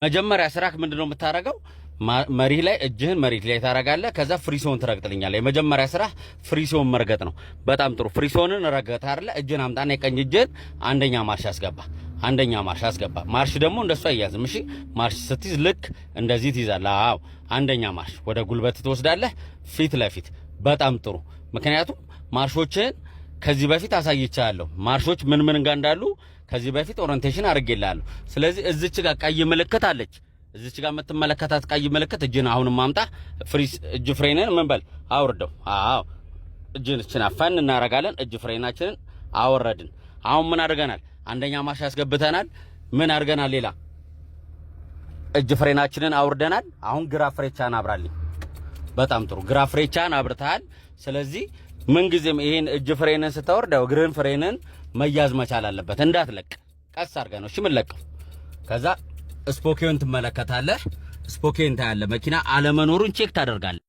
መጀመሪያ ስራክ ምንድነው የምታረጋው? መሪህ ላይ እጅህን መሬት ላይ ታረጋለህ። ከዛ ፍሪሶን ትረግጥልኛለህ። የመጀመሪያ ስራ ፍሪሶን መርገጥ ነው። በጣም ጥሩ። ፍሪሶንን ረገጥ አይደለ? እጅህን አምጣና የቀኝ እጅህን አንደኛ ማርሽ አስገባ። አንደኛ ማርሽ አስገባ። ማርሽ ደግሞ እንደሱ አይያዝም። እሺ፣ ማርሽ ስትይዝ ልክ እንደዚህ ትይዛለህ። አዎ፣ አንደኛ ማርሽ ወደ ጉልበት ትወስዳለህ፣ ፊት ለፊት። በጣም ጥሩ። ምክንያቱም ማርሾችን ከዚህ በፊት አሳይቻለሁ። ማርሾች ምን ጋር እንዳሉ ከዚህ በፊት ኦሪንቴሽን አድርጌልሃለሁ። ስለዚህ እዚች ጋር ቀይ ምልክት አለች። እዚች ጋር የምትመለከታት ቀይ ምልክት እጅን አሁንም ማምጣ። ፍሪስ እጅ ፍሬንን ምን በል አውርደው። አዎ፣ እጅን እችን አፈን እናረጋለን። እጅ ፍሬናችንን አወረድን። አሁን ምን አድርገናል? አንደኛ ማርሽ ያስገብተናል። ምን አድርገናል? ሌላ እጅ ፍሬናችንን አውርደናል። አሁን ግራ ፍሬቻን አብራልኝ። በጣም ጥሩ። ግራ ፍሬቻን አብርተሃል። ስለዚህ ምን ጊዜም ይሄን እጅ ፍሬንን ስታወርደው እግርን ፍሬንን መያዝ መቻል አለበት። እንዳትለቅ፣ ቀስ አድርገህ ነው እሺ የምንለቀው። ከዛ ስፖኬውን ትመለከታለህ። ስፖኬን ታያለህ። መኪና አለመኖሩን ቼክ ታደርጋለህ።